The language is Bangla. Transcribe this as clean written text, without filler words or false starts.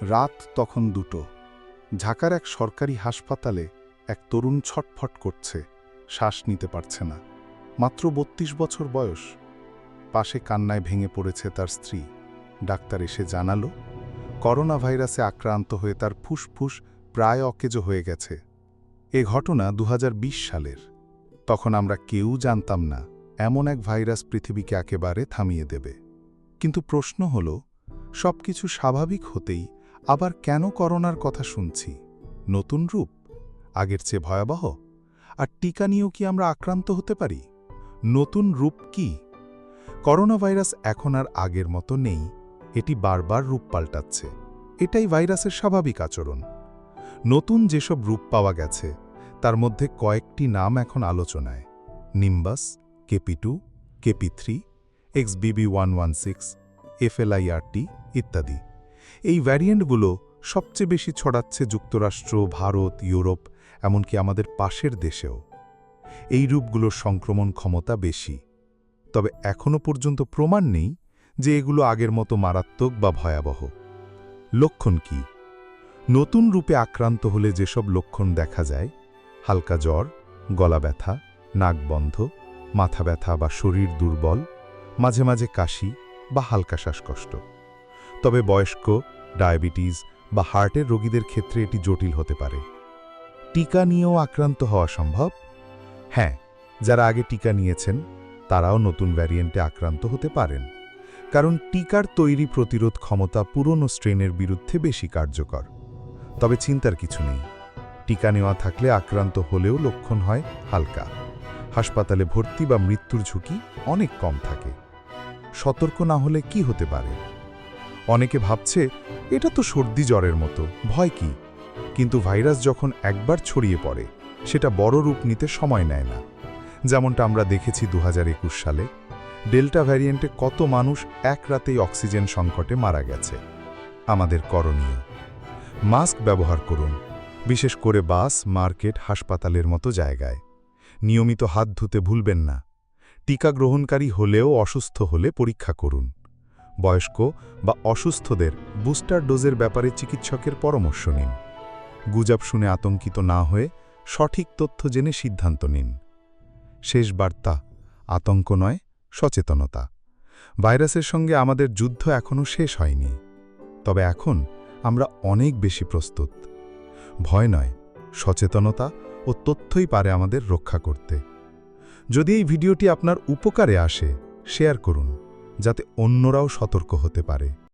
রাত তখন 2টো। ঢাকার এক সরকারি হাসপাতালে এক তরুণ ছটফট করছে, শ্বাস নিতে পারছে না। মাত্র 32 বছর বয়স। পাশে কান্নায় ভেঙে পড়েছে তার স্ত্রী। ডাক্তার এসে জানালো, করোনা ভাইরাসে আক্রান্ত হয়ে তার ফুসফুস প্রায় অকেজো হয়ে গেছে। এ ঘটনা 2020 সালের। তখন আমরা কেউ জানতাম না এমন এক ভাইরাস পৃথিবীকে একেবারে থামিয়ে দেবে। কিন্তু প্রশ্ন হল, সবকিছু স্বাভাবিক হতেই আবার কেন করোনার কথা শুনছি? নতুন রূপ, আগের চেয়ে ভয়াবহ? আর টিকা নিয়েও কি আমরা আক্রান্ত হতে পারি? নতুন রূপ কি? করোনা ভাইরাস এখন আর আগের মতো নেই, এটি বারবার রূপ পাল্টাচ্ছে। এটাই ভাইরাসের স্বাভাবিক আচরণ। নতুন যেসব রূপ পাওয়া গেছে তার মধ্যে কয়েকটি নাম এখন আলোচনায়: Nimbus, KP2, KP3, XBB.1.1.6, FLIRT ইত্যাদি। এই ভ্যারিয়েন্টগুলো সবচেয়ে বেশি ছড়াচ্ছে যুক্তরাষ্ট্র, ভারত, ইউরোপ, এমনকি আমাদের পাশের দেশেও। এই রূপগুলোর সংক্রমণ ক্ষমতা বেশি, তবে এখনও পর্যন্ত প্রমাণ নেই যে এগুলো আগের মতো মারাত্মক বা ভয়াবহ। লক্ষণ কি? নতুন রূপে আক্রান্ত হলে যেসব লক্ষণ দেখা যায়: হালকা জ্বর, গলা ব্যথা, নাক বন্ধ, মাথা ব্যথা বা শরীর দুর্বল, মাঝে মাঝে কাশি বা হালকা শ্বাসকষ্ট। তবে বয়স্ক, ডায়াবেটিস বা হার্টের রোগীদের ক্ষেত্রে এটি জটিল হতে পারে। টিকা নিয়েও আক্রান্ত হওয়া সম্ভব? হ্যাঁ, যারা আগে টিকা নিয়েছেন তারাও নতুন ভ্যারিয়েন্টে আক্রান্ত হতে পারেন, কারণ টিকার তৈরি প্রতিরোধ ক্ষমতা পুরনো স্ট্রেনের বিরুদ্ধে বেশি কার্যকর। তবে চিন্তার কিছু নেই, টিকা নেওয়া থাকলে আক্রান্ত হলেও লক্ষণ হয় হালকা। হাসপাতালে ভর্তি বা মৃত্যুর ঝুঁকি অনেক কম থাকে। সতর্ক না হলে কি হতে পারে? অনেকে ভাবছে এটা তো সর্দি জ্বরের মতো, ভয় কি? কিন্তু ভাইরাস যখন একবার ছড়িয়ে পড়ে সেটা বড় রূপ নিতে সময় নেয় না। যেমনটা আমরা দেখেছি 2021 সালে ডেল্টা ভ্যারিয়েন্টে কত মানুষ এক রাতেই অক্সিজেন সংকটে মারা গেছে। আমাদের করণীয়: মাস্ক ব্যবহার করুন, বিশেষ করে বাস, মার্কেট, হাসপাতালের মতো জায়গায়। নিয়মিত হাত ধুতে ভুলবেন না। টিকা গ্রহণকারী হলেও অসুস্থ হলে পরীক্ষা করুন। বয়স্ক বা অসুস্থদের বুস্টার ডোজের ব্যাপারে চিকিৎসকের পরামর্শ নিন। গুজব শুনে আতঙ্কিত না হয়ে সঠিক তথ্য জেনে সিদ্ধান্ত নিন। শেষ বার্তা: আতঙ্ক নয়, সচেতনতা। ভাইরাসের সঙ্গে আমাদের যুদ্ধ এখনও শেষ হয়নি, তবে এখন আমরা অনেক বেশি প্রস্তুত। ভয় নয়, সচেতনতা ও তথ্যই পারে আমাদের রক্ষা করতে। যদি এই ভিডিওটি আপনার উপকারে আসে, শেয়ার করুন, যাতে অন্যরাও সতর্ক হতে পারে।